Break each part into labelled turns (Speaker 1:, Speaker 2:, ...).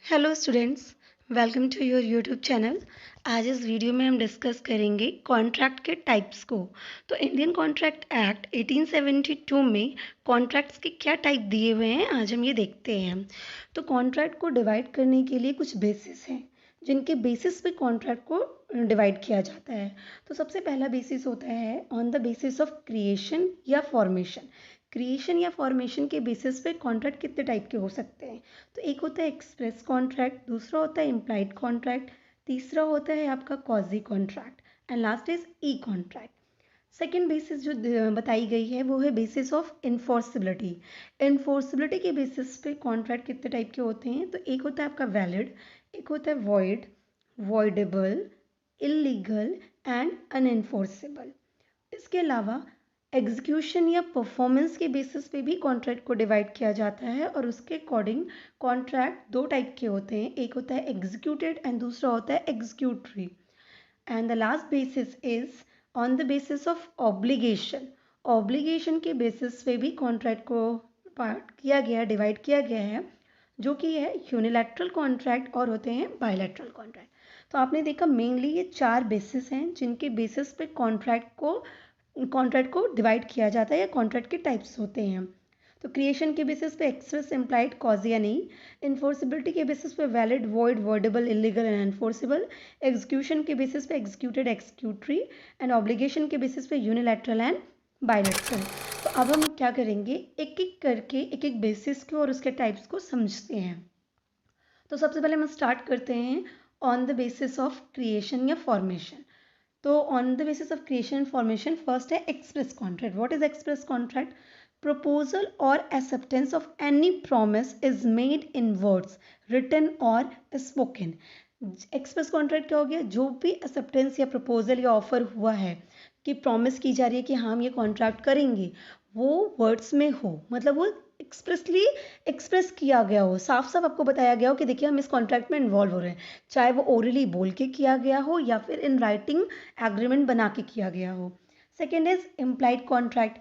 Speaker 1: Hello students, welcome to your YouTube channel. आज इस video में हम डिस्कस करेंगे कॉन्ट्रैक्ट के टाइप्स को। तो इंडियन कॉन्ट्रैक्ट एक्ट 1872 में कॉन्ट्रैक्ट्स के क्या टाइप दिए हुए हैं, आज हम ये देखते हैं। तो कॉन्ट्रैक्ट को डिवाइड करने के लिए कुछ बेसिस हैं जिनके बेसिस पे कॉन्ट्रैक्ट को डिवाइड किया जाता है। तो सबसे पहला बेसिस होता है on the basis of creation या फॉर्मेशन। क्रिएशन या फॉर्मेशन के बेसिस पे कॉन्ट्रैक्ट कितने टाइप के हो सकते हैं। तो एक होता है एक्सप्रेस कॉन्ट्रैक्ट, दूसरा होता है इम्प्लाइड कॉन्ट्रैक्ट, तीसरा होता है आपका quasi contract and last is E contract. Second basis जो बताई गई है वो है बेसिस ऑफ इन्फोर्सिबिलिटी। इन्फोर्सिबिलिटी के बेसिस पे कॉन्ट्रैक्ट कितने टाइप के होते हैं। तो एक होता है आपका वैलिड, एक होता है वॉइड, वॉइडेबल, इलीगल एंड अनएनफोर्सेबल। इसके अलावा एग्जीक्यूशन या परफॉर्मेंस के बेसिस पे भी कॉन्ट्रैक्ट को डिवाइड किया जाता है और उसके अकॉर्डिंग कॉन्ट्रैक्ट दो टाइप के होते हैं, एक होता है एग्जीक्यूटेड एंड दूसरा होता है executory. And the last basis is on the basis of obligation. Obligation के बेसिस पे भी कॉन्ट्रैक्ट को पार्ट किया गया, डिवाइड किया गया है, जो कि है यूनिलैटरल कॉन्ट्रैक्ट और होते हैं बायलैटरल कॉन्ट्रैक्ट। तो आपने देखा मेनली ये चार बेसिस हैं जिनके बेसिस पे कॉन्ट्रैक्ट को डिवाइड किया जाता है या कॉन्ट्रैक्ट के टाइप्स होते हैं। तो क्रिएशन के बेसिस पे एक्सप्रेस, इम्प्लाइड, कॉज या नहीं। इन्फोर्सिबिलिटी के बेसिस पे valid, void, voidable, illegal and enforceable. Execution के बेसिस पे एग्जीक्यूटेड, एक्सक्यूटरी एंड ऑब्लिगेशन के बेसिस पे यूनिलैटरल एंड बायलैटरल। तो अब हम क्या करेंगे, एक एक करके एक एक बेसिस को और उसके टाइप्स को समझते हैं। तो सबसे पहले हम स्टार्ट करते हैं on the basis of creation या फॉर्मेशन। तो on the basis of creation and formation first है express contract. What is express contract? Proposal और acceptance of any promise is made in words, written और spoken. Express contract क्या हो गया? जो भी एक्सेप्टेंस या प्रपोजल या ऑफर हुआ है कि प्रॉमिस की जा रही है कि हम ये कॉन्ट्रैक्ट करेंगे, वो वर्ड्स में हो, मतलब वो एक्सप्रेसली एक्सप्रेस किया गया हो, साफ साफ आपको बताया गया हो कि देखिए हम इस कॉन्ट्रैक्ट में इन्वॉल्व हो रहे हैं, चाहे वो ओरली बोल के किया गया हो या फिर इन राइटिंग एग्रीमेंट बना के किया गया हो। Second is implied contract.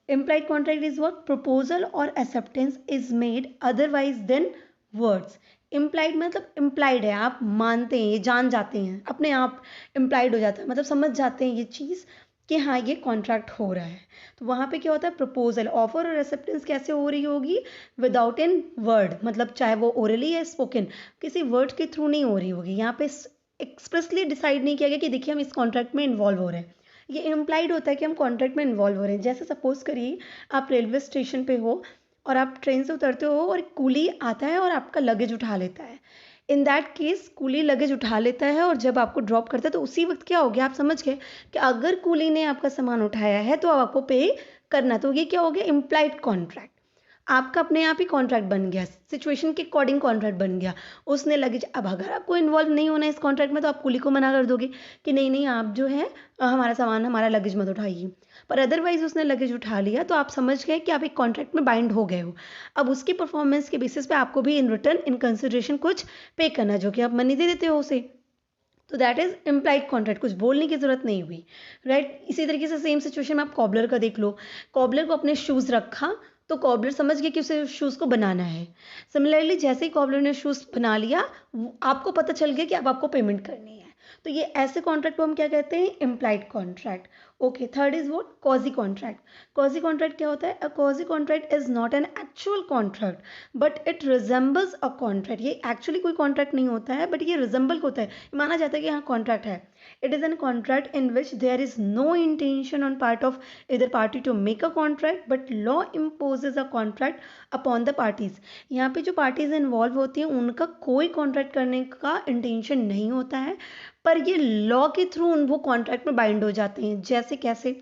Speaker 1: Implied contract is what? Proposal और acceptance is made otherwise then words. Implied मतलब इम्प्लाइड है, आप मानते हैं, ये जान जाते हैं, अपने आप इम्प्लाइड हो जाता है, मतलब समझ जाते हैं ये चीज़ कि हाँ ये कॉन्ट्रैक्ट हो रहा है। तो वहाँ पे क्या होता है? प्रपोजल, ऑफर और एक्सेप्टेंस कैसे हो रही होगी? विदाउट इन वर्ड, मतलब चाहे वो ओरली या स्पोकन, किसी वर्ड के थ्रू नहीं हो रही होगी। यहाँ पे एक्सप्रेसली डिसाइड नहीं किया गया कि देखिए हम इस कॉन्ट्रैक्ट में इन्वॉल्व हो रहे हैं। ये इम्प्लाइड होता है कि हम कॉन्ट्रैक्ट में इन्वॉल्व हो रहे हैं। जैसे सपोज करिए आप रेलवे स्टेशन पे हो और आप ट्रेन से उतरते हो और एक कूली आता है और आपका लगेज उठा लेता है। इन दैट केस कूली लगेज उठा लेता है और जब आपको ड्रॉप करता है तो उसी वक्त क्या हो गया, आप समझ गए कि अगर कूली ने आपका सामान उठाया है तो आपको पे करना। तो ये क्या हो गया? Implied contract. आपका अपने आप ही कॉन्ट्रैक्ट बन गया, सिचुएशन के अकॉर्डिंग कॉन्ट्रैक्ट बन गया। उसने लगेज, अब अगर आपको इन्वॉल्व नहीं होना है इस कॉन्ट्रैक्ट में तो आप कुली को मना कर दोगे कि नहीं नहीं आप जो है हमारा सामान, हमारा लगेज मत उठाइए। पर अदरवाइज उसने लगेज उठा लिया तो आप समझ गए कि आप एक कॉन्ट्रैक्ट में बाइंड हो गए हो। अब उसकी परफॉर्मेंस के बेसिस पे आपको भी इन रिटर्न इन कंसिडरेशन कुछ पे करना, जो कि आप मनी दे देते हो उसे। तो दैट इज इम्प्लाइड कॉन्ट्रैक्ट, कुछ बोलने की जरूरत नहीं हुई, राइट। इसी तरीके से सेम सिचुएशन में आप कॉबलर का देख लो। कॉबलर को अपने शूज़ रखा तो कॉबलर समझ गया कि उसे शूज़ को बनाना है। सिमिलरली जैसे ही कॉबलर ने शूज़ बना लिया, आपको पता चल गया कि अब आपको पेमेंट करनी है। तो ये ऐसे कॉन्ट्रैक्ट को हम क्या कहते हैं? Implied contract. Okay, third is what? Quasi contract. Quasi contract क्या होता है? A quasi contract is not an actual contract but it resembles a contract. ये एक्चुअली कोई कॉन्ट्रैक्ट नहीं होता है बट ये रिजेंबल होता है, माना जाता है कि हाँ कॉन्ट्रैक्ट है। It is an contract in which there is no intention on part of either party to make a contract but law imposes a contract upon the parties. यहाँ पे जो पार्टीज इन्वॉल्व होती हैं उनका कोई कॉन्ट्रैक्ट करने का इंटेंशन नहीं होता है, पर ये लॉ के थ्रू वो कॉन्ट्रैक्ट में बाइंड हो जाते हैं। जैसे कैसे?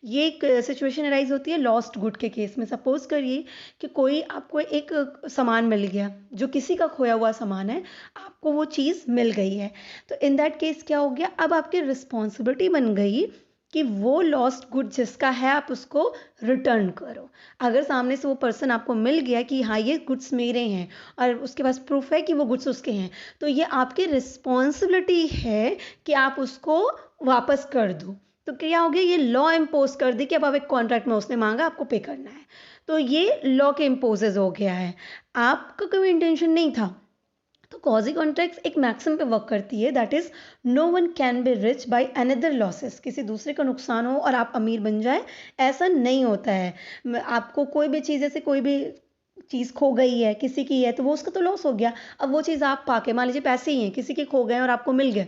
Speaker 1: ये एक सिचुएशन अराइज होती है लॉस्ट गुड के केस में। सपोज करिए कि कोई आपको एक सामान मिल गया जो किसी का खोया हुआ सामान है, आपको वो चीज़ मिल गई है। तो इन दैट केस क्या हो गया? अब आपकी रिस्पॉन्सिबिलिटी बन गई कि वो लॉस्ट गुड जिसका है आप उसको रिटर्न करो। अगर सामने से वो पर्सन आपको मिल गया कि हाँ ये गुड्स मेरे हैं और उसके पास प्रूफ है कि वो गुड्स उसके हैं, तो ये आपकी रिस्पॉन्सिबिलिटी है कि आप उसको वापस कर दो। तो क्या हो गया? ये लॉ इम्पोज कर दी कि अब आप एक कॉन्ट्रैक्ट में उसने मांगा आपको पे करना है, तो ये लॉ के इम्पोजेज हो गया है। आपका कोई इंटेंशन नहीं था, तो कॉजी कॉन्ट्रैक्ट्स एक मैक्सिम पे वर्क करती है, that is no one can be rich by another losses. किसी दूसरे का नुकसान हो और आप अमीर बन जाए, ऐसा नहीं होता है। आपको कोई भी चीज़, जैसे कोई भी चीज़ खो गई है किसी की है तो वो उसका तो लॉस हो गया। अब वो चीज़ आप पाके, मान लीजिए पैसे ही हैं किसी के खो गए और आपको मिल गए,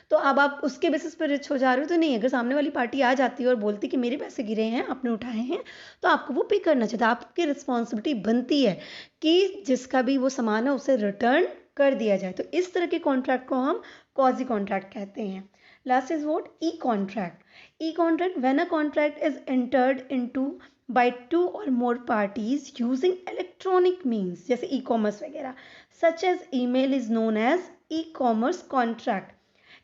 Speaker 1: तो अब आप उसके बेसिस पर रिच हो जा रहे हो तो नहीं। अगर सामने वाली पार्टी आ जाती है और बोलती कि मेरे पैसे गिरे हैं, आपने उठाए हैं, तो आपको वो पे करना चाहिए। आपकी रिस्पॉन्सिबिलिटी बनती है कि जिसका भी वो सामान है उसे रिटर्न कर दिया जाए। तो इस तरह के कॉन्ट्रैक्ट को हम कॉजी कॉन्ट्रैक्ट कहते हैं। Last is what? E contract. E contract, when a contract is entered into by two or more parties using electronic means, जैसे e-commerce वगैरह, such as email is known as e-commerce contract.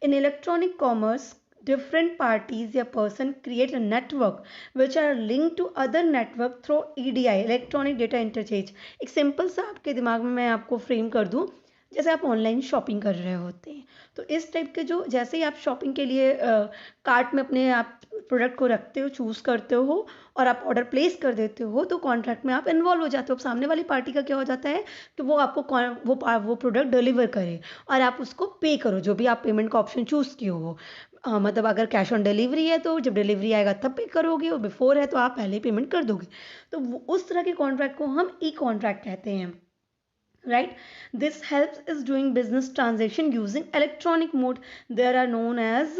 Speaker 1: In electronic commerce, different parties या person create a network which are linked to other network through EDI, electronic data interchange. एक simple सा आपके दिमाग में मैं आपको फ्रेम कर दूं, जैसे आप ऑनलाइन शॉपिंग कर रहे होते हैं, तो इस टाइप के जो, जैसे ही आप शॉपिंग के लिए कार्ट में अपने आप प्रोडक्ट को रखते हो, चूज़ करते हो और आप ऑर्डर प्लेस कर देते हो, तो कॉन्ट्रैक्ट में आप इन्वॉल्व हो जाते हो। अब सामने वाली पार्टी का क्या हो जाता है कि वो आपको वो प्रोडक्ट डिलीवर करे और आप उसको पे करो, जो भी आप पेमेंट का ऑप्शन चूज़ किए हो। मतलब अगर कैश ऑन डिलीवरी है तो जब डिलीवरी आएगा तब पे करोगे, और बिफोर है तो आप पहले पेमेंट कर दोगे। तो उस तरह के कॉन्ट्रैक्ट को हम ई कॉन्ट्रैक्ट कहते हैं, right? This helps is doing business transaction using electronic mode. There are known as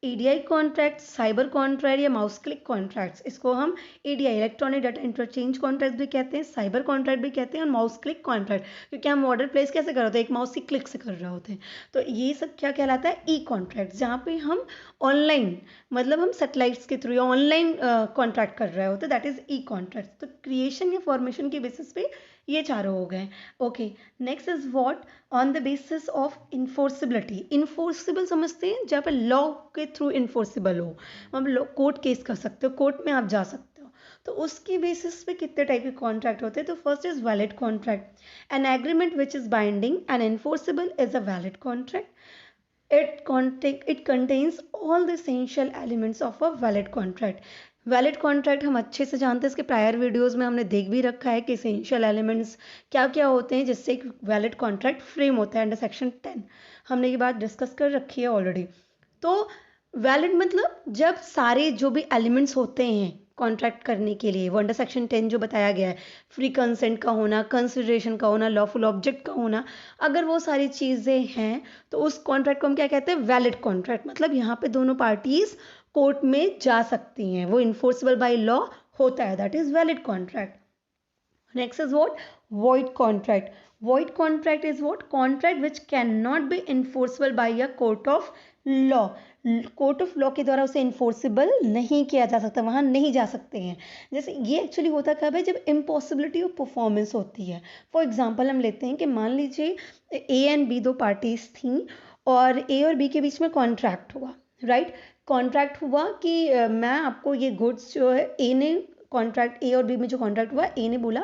Speaker 1: EDI contracts, cyber contract या mouse click contracts. इसको हम EDI, electronic data interchange contract भी कहते हैं, साइबर कॉन्ट्रैक्ट भी कहते हैं, और माउस क्लिक कॉन्ट्रैक्ट, क्योंकि हम ऑर्डर प्लेस कैसे कर रहे होते हैं, एक माउस की क्लिक से कर रहे होते हैं। तो ये सब क्या कहलाता है? ई कॉन्ट्रैक्ट, जहाँ पे हम ऑनलाइन, मतलब हम सेटेलाइट्स के थ्रू या ऑनलाइन कॉन्ट्रैक्ट कर रहे होते हैं, दैट इज ई कॉन्ट्रैक्ट। तो क्रिएशन या फॉर्मेशन के बेसिस पे ये चारों हो गए। Okay, next is what? On the basis of enforceability. Enforceable समझते हैं जहाँ पे लॉ के थ्रू इन्फोर्सिबल हो, मतलब कोर्ट केस कर सकते हो, कोर्ट में आप जा सकते हो। तो उसकी बेसिस पे कितने टाइप के कॉन्ट्रैक्ट होते हैं? तो first is valid contract. An agreement which is binding and enforceable is a valid contract. It contains all the essential elements of a valid contract. Valid contract हम अच्छे से जानते हैं, इसके प्रायर वीडियोस में हमने देख भी रखा है कि एसेंशियल एलिमेंट्स क्या क्या होते हैं जिससे एक वैलिड कॉन्ट्रैक्ट फ्रेम होता है। अंडर सेक्शन 10 हमने ये बात डिस्कस कर रखी है ऑलरेडी। तो वैलिड मतलब जब सारे जो भी एलिमेंट्स होते हैं कॉन्ट्रैक्ट करने के लिए, वो अंडर सेक्शन 10 जो बताया गया है, फ्री कंसेंट का होना, कंसिडरेशन का होना, लॉफुल ऑब्जेक्ट का होना, अगर वो सारी चीज़ें हैं तो उस कॉन्ट्रैक्ट को हम क्या कहते हैं? Valid contract. मतलब यहाँ पे दोनों पार्टीज कोर्ट में जा सकती हैं, वो इन्फोर्सेबल बाय लॉ होता है, that is valid contract. Next is what? void contract. Void contract is what? Contract which cannot be enforceable by a court of law. Court of law के द्वारा उसे इन्फोर्सिबल नहीं किया जा सकता, वहाँ नहीं जा सकते हैं। जैसे ये एक्चुअली होता कब है? जब इम्पॉसिबिलिटी ऑफ परफॉर्मेंस होती है। फॉर एग्जांपल हम लेते हैं कि मान लीजिए ए एंड बी दो पार्टीज थी और ए और बी के बीच में कॉन्ट्रैक्ट हुआ, राइट? कॉन्ट्रैक्ट हुआ कि मैं आपको ये गुड्स जो है, ए ने कॉन्ट्रैक्ट, ए और बी में जो कॉन्ट्रैक्ट हुआ, ए ने बोला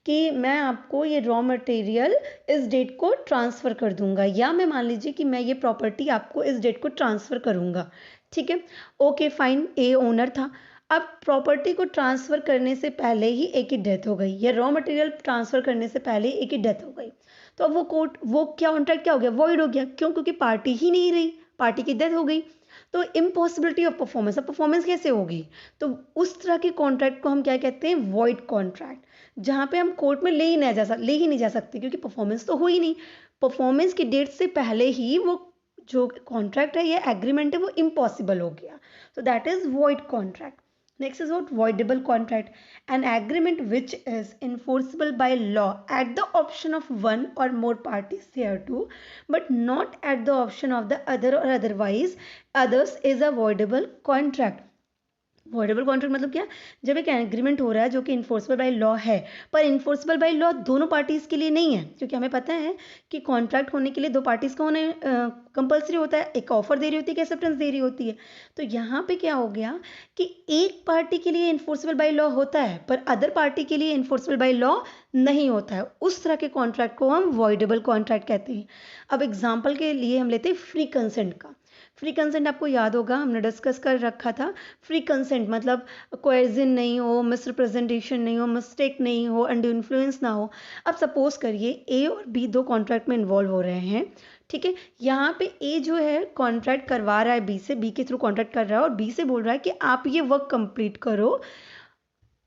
Speaker 1: कि मैं आपको ये रॉ मटेरियल इस डेट को ट्रांसफ़र कर दूंगा, या मैं मान लीजिए कि मैं ये प्रॉपर्टी आपको इस डेट को ट्रांसफ़र करूंगा, ठीक है? ओके फाइन, ए ओनर था। अब प्रॉपर्टी को ट्रांसफ़र करने से पहले ही ए की डेथ हो गई, या रॉ मटेरियल ट्रांसफ़र करने से पहले ए की डेथ हो गई, तो अब वो क्या कॉन्ट्रैक्ट क्या हो गया? वॉइड हो गया। क्यों? क्योंकि पार्टी ही नहीं रही, पार्टी की डेथ हो गई। तो इम्पॉसिबिलिटी ऑफ परफॉर्मेंस, अब परफॉर्मेंस कैसे होगी? तो उस तरह के कॉन्ट्रैक्ट को हम क्या कहते हैं? वॉइड कॉन्ट्रैक्ट, जहाँ पे हम कोर्ट में ले ही नहीं जा सकते क्योंकि परफॉर्मेंस तो हुई नहीं। परफॉर्मेंस की डेट से पहले ही वो जो कॉन्ट्रैक्ट है या एग्रीमेंट है वो इम्पॉसिबल हो गया, तो that is void contract. Next is what? Voidable contract. An agreement which is enforceable by law at the option of one or more parties thereto, but not at the option of the other or otherwise others, is a voidable contract. Voidable contract मतलब क्या? जब एक agreement हो रहा है जो कि enforceable by law है, पर इन्फोर्सेबल बाय लॉ दोनों पार्टीज के लिए नहीं है, क्योंकि हमें पता है कि कॉन्ट्रैक्ट होने के लिए दो पार्टीज का होना कंपल्सरी होता है, एक ऑफर दे रही होती है, एक एक्सेप्टेंस दे रही होती है। तो यहाँ पे क्या हो गया कि एक पार्टी के लिए इन्फोर्सेबल बाय लॉ होता है पर अदर पार्टी के लिए इन्फोर्सेबल बाय लॉ नहीं होता है, उस तरह के कॉन्ट्रैक्ट को हम वॉइडेबल कॉन्ट्रैक्ट कहते हैं। अब एग्जाम्पल के लिए हम लेते हैं फ्री कंसेंट का। फ्री कंसेंट आपको याद होगा, हमने डिस्कस कर रखा था। फ्री कंसेंट मतलब कोएर्जन नहीं हो, मिसरिप्रेजेंटेशन नहीं हो, मिस्टेक नहीं हो, अंडू इन्फ्लुएंस ना हो। अब सपोज करिए ए और बी दो कॉन्ट्रैक्ट में इन्वॉल्व हो रहे हैं, ठीक है। यहाँ पे ए जो है कॉन्ट्रैक्ट करवा रहा है बी से, बी के थ्रू कॉन्ट्रैक्ट कर रहा है और बी से बोल रहा है कि आप ये वर्क कंप्लीट करो,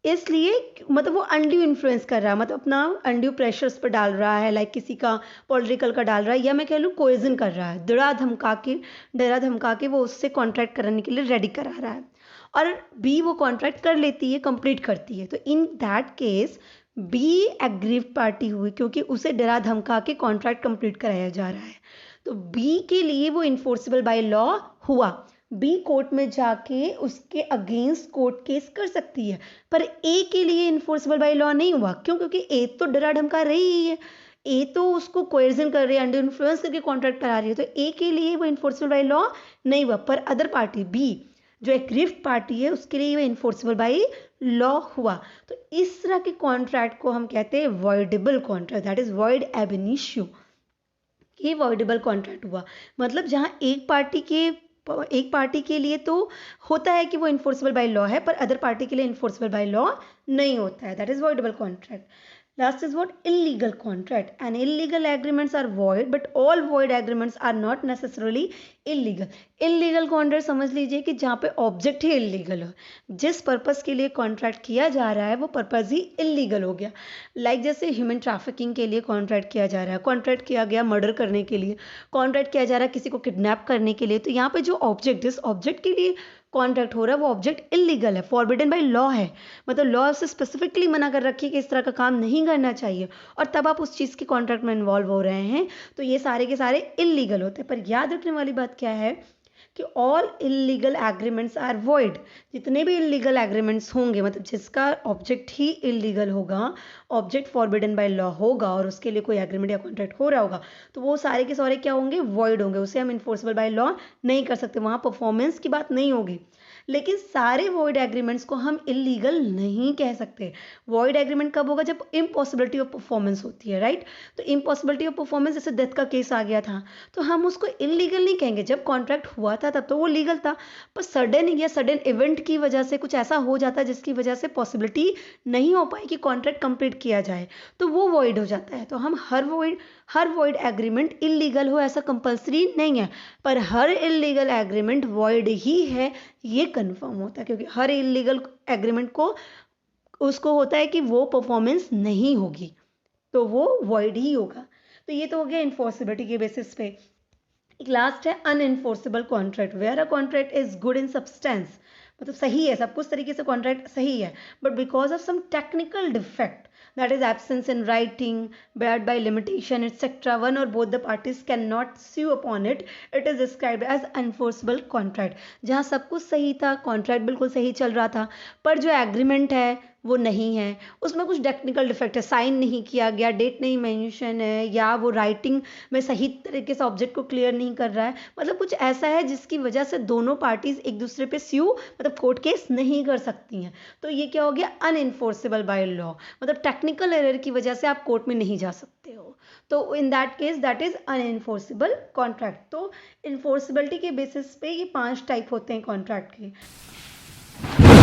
Speaker 1: इसलिए मतलब वो अनड्यू इन्फ्लुएंस कर रहा है, मतलब अपना अनड्यू प्रेशर उस पर डाल रहा है, लाइक किसी का पॉलिटिकल का डाल रहा है, या मैं कह लूँ कोएजन कर रहा है, डरा धमका के वो उससे कॉन्ट्रैक्ट कराने के लिए रेडी करा रहा है, और बी वो कॉन्ट्रैक्ट कर लेती है, कंप्लीट करती है। तो in that case be aggrieved party हुई, क्योंकि उसे डरा धमका के कॉन्ट्रैक्ट कंप्लीट कराया जा रहा है। तो बी के लिए वो इन्फोर्सेबल बाय लॉ हुआ। बी कोर्ट में जाके उसके अगेंस्ट कोर्ट केस कर सकती है, पर ए के लिए इन्फोर्सेबल बाय लॉ नहीं हुआ। क्यों? क्योंकि ए तो डरा धमका रही ही है, ए तो उसको कोएर्जन कर रही है, अंडर इन्फ्लुएंस करके कॉन्ट्रैक्ट करा रही है, तो ए के लिए वो इन्फोर्सेबल बाय लॉ नहीं हुआ। पर अदर पार्टी बी जो एग्रीव्ड पार्टी है उसके लिए वो इन्फोर्सेबल बाय लॉ हुआ। तो इस तरह के कॉन्ट्रैक्ट को हम कहते हैं voidable contract, that is void एब इनिशियो। ये वॉइडेबल कॉन्ट्रैक्ट हुआ, मतलब जहाँ एक पार्टी के लिए तो होता है कि वो इन्फोर्सेबल बाय लॉ है, पर अदर पार्टी के लिए इन्फोर्सेबल बाय लॉ नहीं होता है, that is voidable contract. Last is what? Illegal contract. And illegal agreements are void, but all void agreements are not necessarily illegal. Illegal contract समझ लीजिए कि जहाँ पे ऑब्जेक्ट ही इलीगल हो, जिस पर्पस के लिए कॉन्ट्रैक्ट किया जा रहा है वो पर्पस ही इलीगल हो गया। लाइक जैसे ह्यूमन ट्रैफिकिंग के लिए कॉन्ट्रैक्ट किया जा रहा है, कॉन्ट्रैक्ट किया गया मर्डर करने के लिए, कॉन्ट्रैक्ट किया जा रहा है किसी को किडनैप करने के लिए, तो यहाँ पे जो ऑब्जेक्ट, जिस ऑब्जेक्ट के लिए कॉन्ट्रैक्ट हो रहा है वो ऑब्जेक्ट इलीगल है, फॉरबिडन बाय लॉ है, मतलब लॉ से स्पेसिफिकली मना कर रखी है कि इस तरह का काम नहीं करना चाहिए, और तब आप उस चीज़ के कॉन्ट्रैक्ट में इन्वॉल्व हो रहे हैं, तो ये सारे के सारे इलीगल होते हैं। पर याद रखने वाली बात क्या है कि all illegal agreements are void. जितने भी इलीगल एग्रीमेंट्स होंगे, मतलब जिसका ऑब्जेक्ट ही इलीगल होगा, ऑब्जेक्ट फॉरबिडन बाय लॉ होगा और उसके लिए कोई एग्रीमेंट या कॉन्ट्रैक्ट हो रहा होगा, तो वो सारे के सारे क्या होंगे? वॉइड होंगे, उसे हम इन्फोर्सेबल बाय लॉ नहीं कर सकते, वहाँ परफॉर्मेंस की बात नहीं होगी। लेकिन सारे वॉइड एग्रीमेंट्स को हम इलीगल नहीं कह सकते। वॉइड एग्रीमेंट कब होगा? जब इम्पॉसिबिलिटी ऑफ परफॉर्मेंस होती है, राइट। तो इम्पॉसिबिलिटी ऑफ परफॉर्मेंस, जैसे डेथ का केस आ गया था, तो हम उसको इलीगल नहीं कहेंगे। जब कॉन्ट्रैक्ट हुआ था तब तो वो लीगल था, पर सडन या सडन इवेंट की वजह से कुछ ऐसा हो जाता है जिसकी वजह से पॉसिबिलिटी नहीं हो पाई कि कॉन्ट्रैक्ट कंप्लीट किया जाए, तो वो वॉइड हो जाता है। तो हम हर वॉइड एग्रीमेंट इलीगल हो ऐसा कंपल्सरी नहीं है, पर हर इलीगल एग्रीमेंट वॉइड ही है ये कंफर्म होता है, क्योंकि हर इलीगल एग्रीमेंट को उसको होता है कि वो परफॉर्मेंस नहीं होगी, तो वो वॉइड ही होगा। तो ये तो हो गया इन्फोर्सिबिलिटी के बेसिस पे। एक लास्ट है unenforceable contract, where a contract is good in substance, मतलब सही है, सब कुछ तरीके से कॉन्ट्रैक्ट सही है, but because of some technical defect, that is absence in writing, bad by limitation, etc., one or both the parties cannot sue upon it, it is described as unenforceable contract। जहाँ सब कुछ सही था, contract बिल्कुल सही चल रहा था, पर जो एग्रीमेंट है वो नहीं है, उसमें कुछ टेक्निकल डिफेक्ट है, साइन नहीं किया गया, डेट नहीं मेंशन है, या वो राइटिंग में सही तरीके से ऑब्जेक्ट को क्लियर नहीं कर रहा है, मतलब कुछ ऐसा है जिसकी वजह से दोनों पार्टीज एक दूसरे पे स्यू मतलब कोर्ट केस नहीं कर सकती हैं, तो ये क्या हो गया? अनइन्फोर्सेबल बाय लॉ, मतलब टेक्निकल एरर की वजह से आप कोर्ट में नहीं जा सकते हो, तो in that case that is unenforceable contract. तो इन्फोर्सिबिलिटी के बेसिस पे ये 5 टाइप होते हैं कॉन्ट्रैक्ट के।